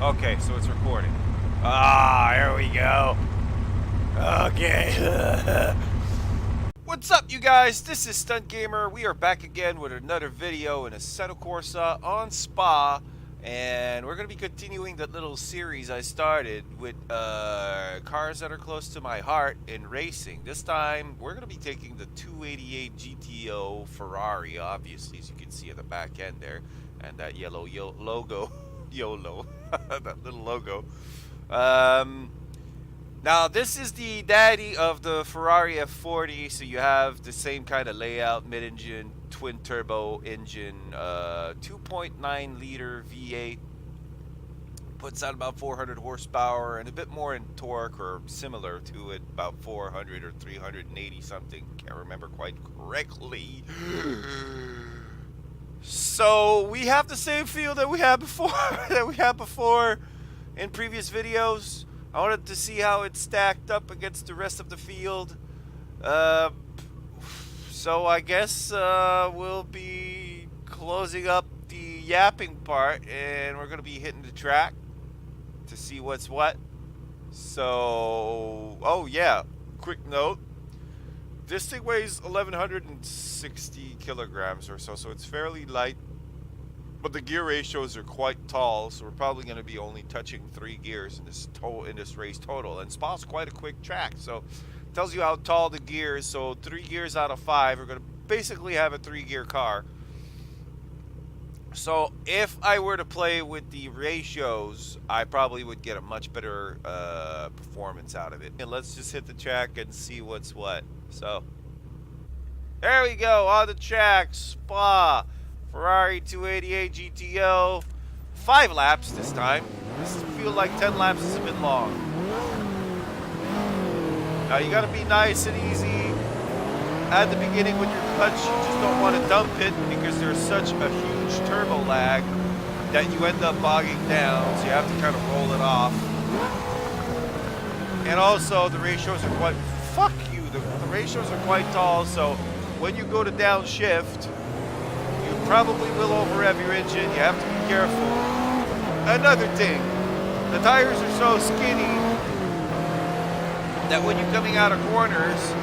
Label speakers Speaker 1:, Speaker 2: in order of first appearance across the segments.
Speaker 1: Okay, so it's recording. Ah, here we go. Okay. What's up, you guys? This is Stunt Gamer. We are back again with another video in Assetto Corsa on Spa, and we're going to be continuing that little series I started with cars that are close to my heart in racing. This time, we're going to be taking the 288 GTO Ferrari, obviously, as you can see at the back end there, and that yellow logo. YOLO. That little logo. Now this is the daddy of the Ferrari F40, so you have the same kind of layout, mid-engine, twin-turbo engine, 2.9 liter V8, puts out about 400 horsepower and a bit more in torque, or similar to it, about 400 or 380 something, can't remember quite correctly. So we have the same field that we had before, in previous videos. I wanted to see how it stacked up against the rest of the field. So I guess we'll be closing up the yapping part, and we're gonna be hitting the track to see what's what. So, oh yeah, quick note. This thing weighs 1,160 kilograms or so, so it's fairly light, but the gear ratios are quite tall, so we're probably going to be only touching 3 gears in this race total. And Spa's quite a quick track, so it tells you how tall the gear is. So 3 gears out of 5, we're going to basically have a 3-gear car. So if I were to play with the ratios, I probably would get a much better performance out of it. And let's just hit the track and see what's what. So there we go, on the track, Spa, Ferrari 288 GTO, 5 laps this time. This feels like 10 laps is a bit long. Now you gotta be nice and easy at the beginning with your clutch. You just don't want to dump it because there's such a huge turbo lag that you end up bogging down, so you have to kind of roll it off. And also the ratios are quite, the ratios are quite tall, so when you go to downshift, you probably will over-rev your engine. You have to be careful. Another thing, the tires are so skinny that when you're coming out of corners,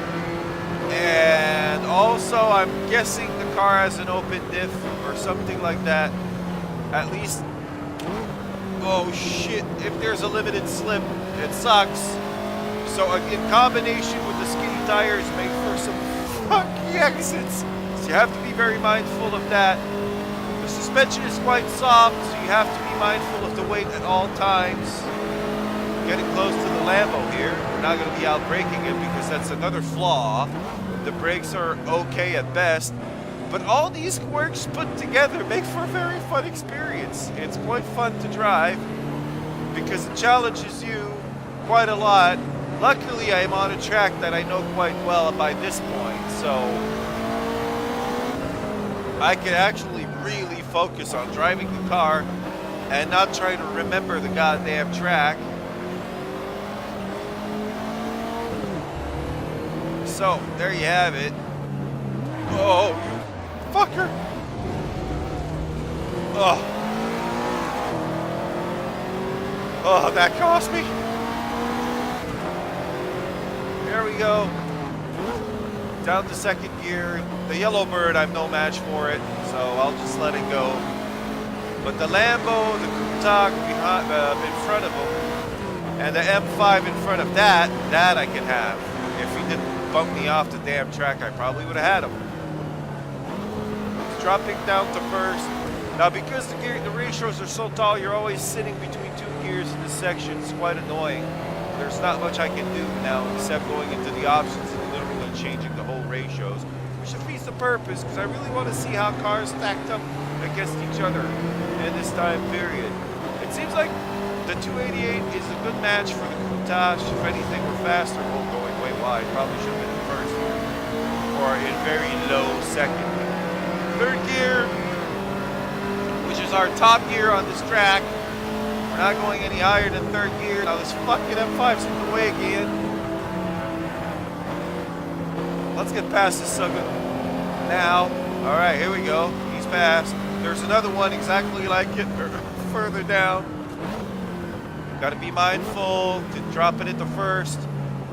Speaker 1: and also I'm guessing the car has an open diff or something like that, at least, oh shit, if there's a limited slip, it sucks. So in combination with the skinny tires, make for some funky exits. So you have to be very mindful of that. The suspension is quite soft, so you have to be mindful of the weight at all times. Getting close to the Lambo here. We're not going to be out braking it because that's another flaw. The brakes are okay at best. But all these quirks put together make for a very fun experience. It's quite fun to drive because it challenges you quite a lot. Luckily, I am on a track that I know quite well by this point, so I can actually really focus on driving the car and not try to remember the goddamn track. So, there you have it. Oh, you fucker! Oh, that cost me. There we go. Down to second gear. The yellow bird, I'm no match for it, so I'll just let it go. But the Lambo, the Countach behind, in front of him, and the M5 in front of that I can have. If he didn't bump me off the damn track, I probably would have had him. He's dropping down to first. Now, because the ratios are so tall, you're always sitting between 2 gears in this section. It's quite annoying. There's not much I can do now except going into the options and literally changing the whole ratios, which defeats the purpose because I really want to see how cars stacked up against each other in this time period. It seems like the 288 is a good match for the Countach. If anything were faster, going way wide, probably should have been in first or in very low second. Third gear, which is our top gear on this track. We're not going any higher than third gear. Now this fucking M5's in the way again. Let's get past this sucker now. Alright, here we go. He's fast. There's another one exactly like it further down. Got to be mindful to drop it into first.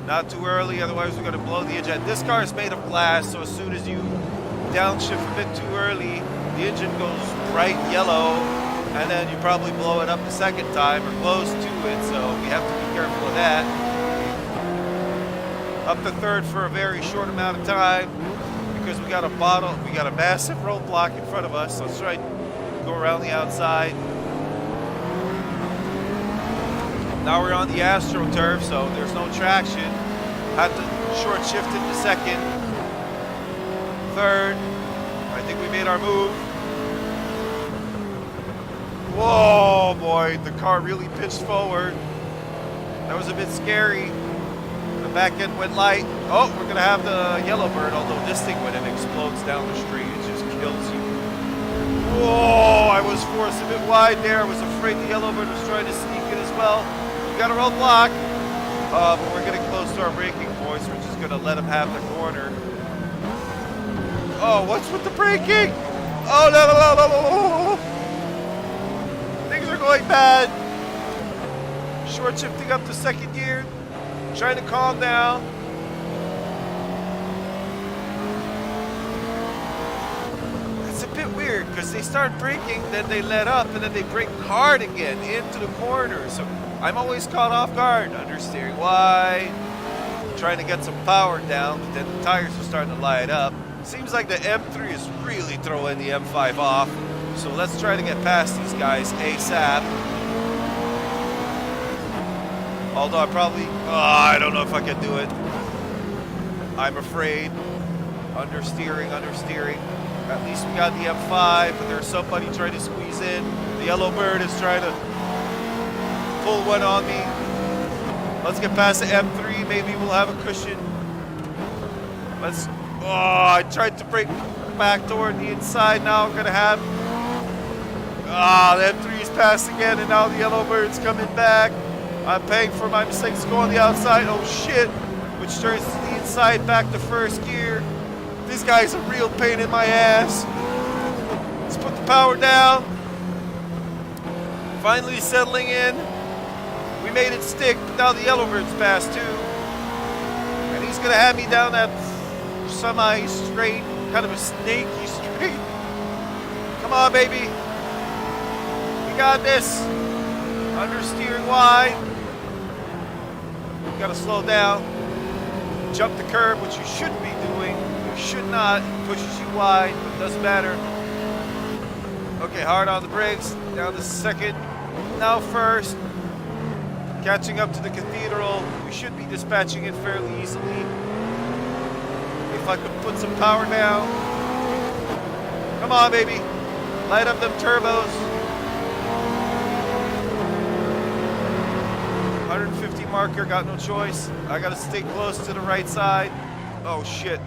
Speaker 1: Not too early, otherwise we're going to blow the engine. This car is made of glass, so as soon as you downshift a bit too early, the engine goes bright yellow, and then you probably blow it up the second time or close to it, so we have to be careful of that. Up to third for a very short amount of time because we got a massive roadblock in front of us. So let's try to go around the outside. Now we're on the AstroTurf, so there's no traction. Had to short shift into second. Third, I think we made our move. Whoa, boy, the car really pitched forward. That was a bit scary. The back end went light. Oh, we're gonna have the Yellowbird, although this thing, when it explodes down the street, it just kills you. Whoa, I was forced a bit wide there. I was afraid the Yellowbird was trying to sneak in as well. We got a roadblock, but we're getting close to our braking points. We're just gonna let him have the corner. Oh, what's with the braking? Oh, no, no, no, no, no. Things are going bad. Short shifting up to second gear. Trying to calm down. It's a bit weird because they start braking, then they let up, and then they brake hard again into the corner. So I'm always caught off guard, understeering why, trying to get some power down, but then the tires are starting to light up. Seems like the M3 is really throwing the M5 off. So let's try to get past these guys ASAP. Although I don't know if I can do it. I'm afraid. Understeering. At least we got the M5, but there's somebody trying to squeeze in. The Yellowbird is trying to pull one on me. Let's get past the M3. Maybe we'll have a cushion. I tried to brake back toward the inside. Now I'm gonna have. The M3 is passed again, and now the Yellowbird's coming back. I'm paying for my mistakes. Go on the outside. Oh shit! Which turns to the inside, back to first gear. This guy's a real pain in my ass. Let's put the power down. Finally settling in. We made it stick, but now the Yellowbird's passed too. And he's gonna have me down that semi-straight, kind of a snaky straight. Come on, baby. We got this. Understeering wide. Gotta slow down. Jump the curb, which you shouldn't be doing. You should not. It pushes you wide, but it doesn't matter. Okay, hard on the brakes. Down to second. Now first. Catching up to the Cathedral. We should be dispatching it fairly easily. If I could put some power down. Come on, baby. Light up them turbos. 150 marker, got no choice. I gotta stay close to the right side. Oh shit.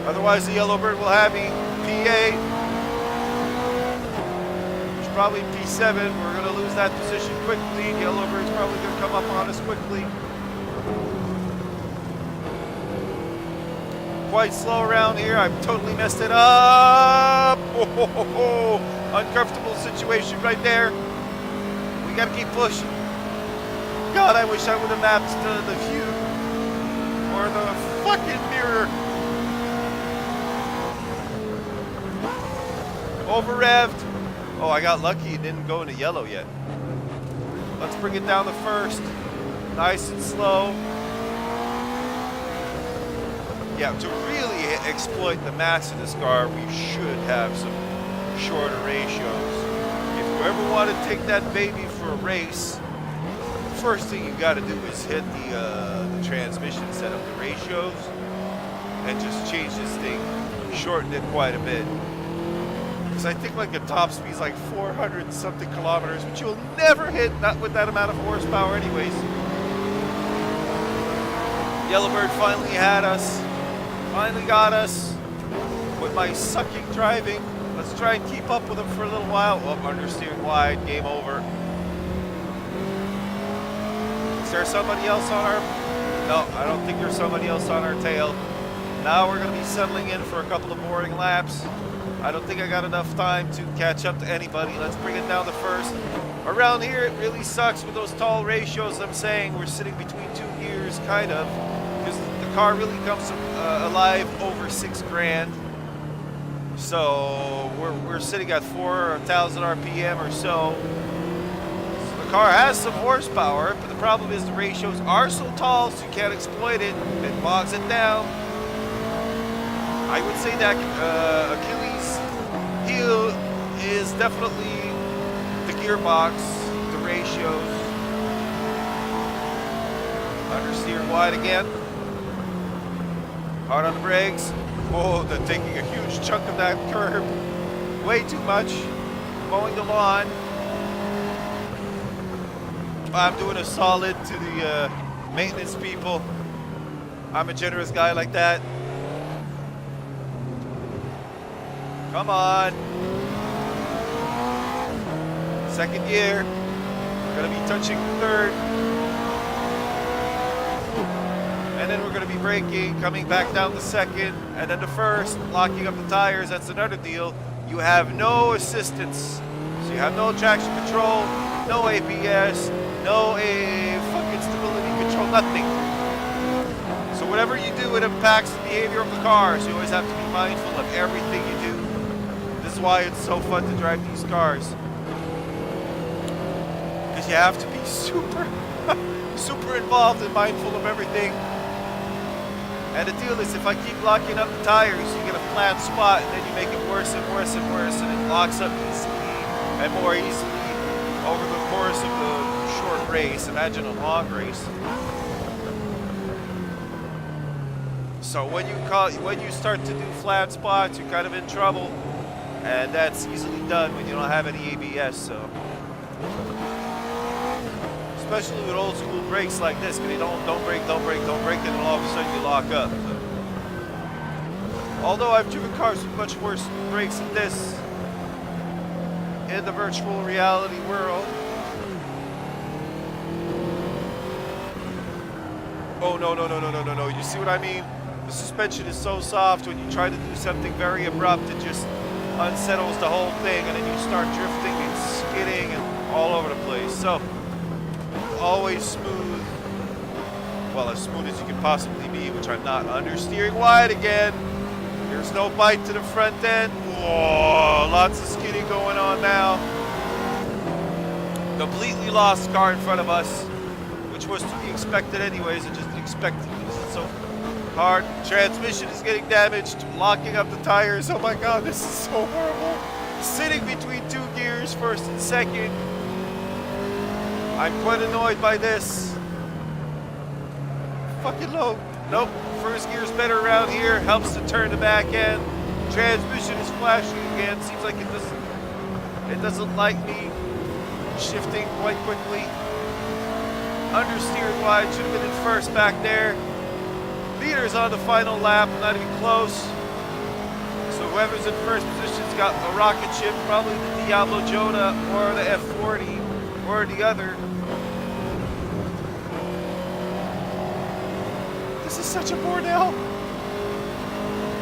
Speaker 1: Otherwise the Yellowbird will have me. P8. It's probably P7. We're gonna lose that position quickly. The Yellowbird's probably gonna come up on us quickly. Quite slow around here. I've totally messed it up. Oh, uncomfortable situation right there. We gotta keep pushing. God, I wish I would have mapped the view or the fucking mirror. Over revved. Oh, I got lucky. It didn't go into yellow yet. Let's bring it down to first. Nice and slow. Yeah, to really exploit the mass of this car, we should have some shorter ratios. If you ever want to take that baby for a race, the first thing you got to do is hit the transmission, set up the ratios, and just change this thing, shorten it quite a bit. Because I think like the top speed is like 400 and something kilometers, which you'll never hit not with that amount of horsepower anyways. Yellowbird finally had us. Finally got us with my sucking driving. Let's try and keep up with him for a little while. Oh, understeering wide, game over. Is there somebody else on our... No, I don't think there's somebody else on our tail. Now we're going to be settling in for a couple of boring laps. I don't think I got enough time to catch up to anybody. Let's bring it down to first. Around here, it really sucks with those tall ratios. I'm saying we're sitting between 2 gears, kind of, because the car really comes alive over 6 grand. So we're sitting at 4,000 RPM or so. The car has some horsepower, but the problem is the ratios are so tall, so you can't exploit it. It bogs it down. I would say that Achilles' heel is definitely the gearbox, the ratios. Understeer wide again. Hard on the brakes. Oh, they're taking a huge chunk of that curb. Way too much. Mowing the lawn. I'm doing a solid to the maintenance people. I'm a generous guy like that. Come on. Second gear. We're gonna be touching the third. And then we're gonna be braking, coming back down the second, and then the first, locking up the tires. That's another deal. You have no assistance. So you have no traction control, no ABS, no fucking stability control, nothing. So whatever you do, it impacts the behavior of the car. So you always have to be mindful of everything you do. This is why it's so fun to drive these cars. Because you have to be super, super involved and mindful of everything. And the deal is, if I keep locking up the tires, you get a flat spot, and then you make it worse and worse and worse, and it locks up easily and more easily over the course of the short race. Imagine a long race. So when you start to do flat spots, you're kind of in trouble, and that's easily done when you don't have any ABS. So, especially with old school brakes like this, because they don't brake, and then all of a sudden you lock up. So, although I've driven cars with much worse brakes than this in the virtual reality world. Oh no! You see what I mean? The suspension is so soft when you try to do something very abrupt, it just unsettles the whole thing, and then you start drifting and skidding and all over the place. So always smooth, well, as smooth as you can possibly be, which I'm not. Understeering wide again. There's no bite to the front end. Whoa, lots of skidding going on now. Completely lost car in front of us, which was to be expected anyways. I just expected because it's so hard. Transmission is getting damaged. Locking up the tires. Oh my god, this is so horrible. Sitting between 2 gears, first and second. I'm quite annoyed by this. Fucking low. Nope. First gear's better around here. Helps to turn the back end. Transmission is flashing again. Seems like it doesn't like me shifting quite quickly. Understeered wide. Should have been in first back there. Leader's on the final lap. Not even close. So whoever's in first position's got a rocket ship. Probably the Diablo Jonah or the F40 or the other. This is such a bordel.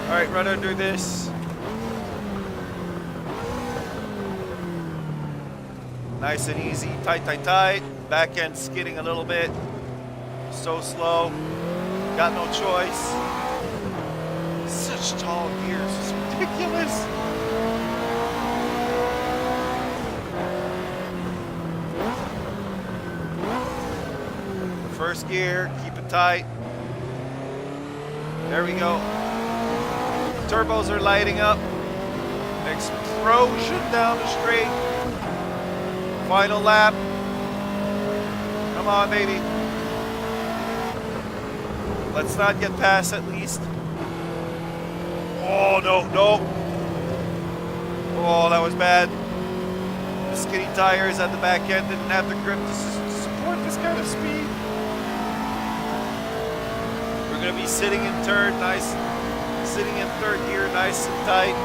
Speaker 1: Alright, run under this. Nice and easy. Tight. Back end skidding a little bit. So slow. Got no choice. Such tall gears. It's ridiculous. First gear. Keep it tight. There we go. Turbos are lighting up. Explosion down the straight. Final lap. Come on, baby. Let's not get past at least. Oh, no. Oh, that was bad. The skinny tires at the back end didn't have the grip to support this kind of speed. We're going to be sitting in third, sitting in third gear, nice and tight.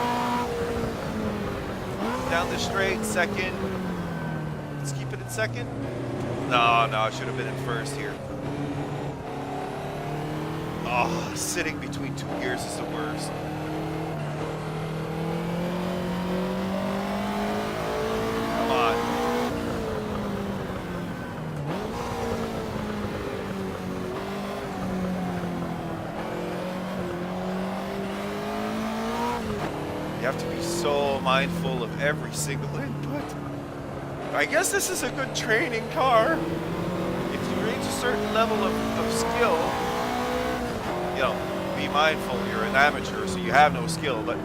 Speaker 1: Down the straight, second. Let's keep it in second. No, I should have been in first here. Oh, sitting between 2 gears is the worst. so mindful of every single input. I guess this is a good training car. If you reach a certain level of skill, you know, be mindful, you're an amateur, so you have no skill, but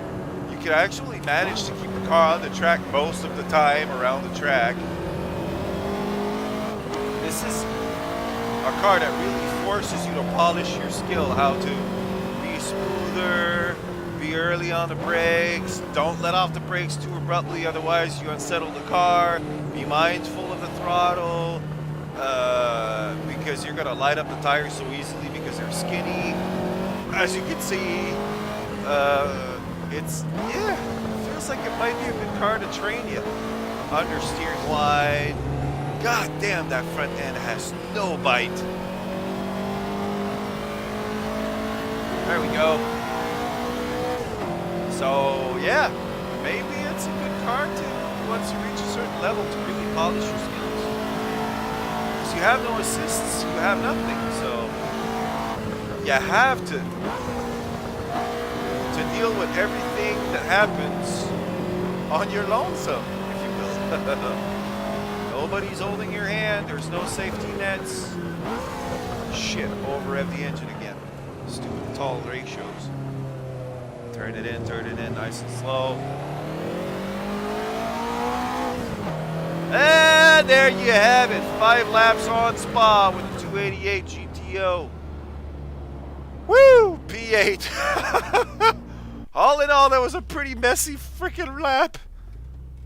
Speaker 1: you can actually manage to keep the car on the track most of the time around the track. This is a car that really forces you to polish your skill, how to be smoother, be early on the brakes, don't let off the brakes too abruptly, otherwise you unsettle the car, be mindful of the throttle, because you're going to light up the tires so easily because they're skinny. As you can see, it feels like it might be a good car to train you. Understeering wide. God damn, that front end has no bite. There we go. So, yeah, maybe it's a good car to, once you reach a certain level, to really polish your skills. Because you have no assists, you have nothing, so you have to deal with everything that happens on your lonesome, if you will. Nobody's holding your hand, there's no safety nets. Shit, overrev the engine again. Stupid tall ratios. Turn it in, nice and slow. And there you have it. 5 laps on Spa with the 288 GTO. Woo! P8. All in all, that was a pretty messy freaking lap.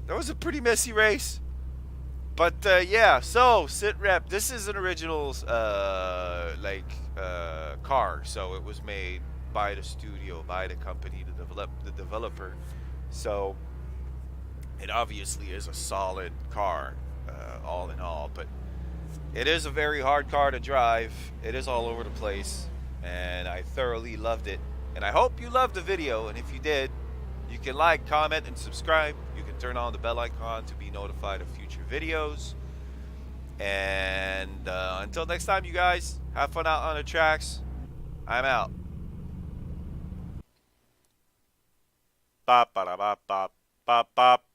Speaker 1: That was a pretty messy race. But yeah, so sit rep. This is an original car, so it was made by the studio, by the company, the developer. So it obviously is a solid car, all in all. But it is a very hard car to drive. It is all over the place, and I thoroughly loved it. And I hope you loved the video. And if you did, you can like, comment, and subscribe. You can turn on the bell icon to be notified of future videos. And until next time, you guys, have fun out on the tracks. I'm out. Bop, ba, da, bop, bop, bop, bop.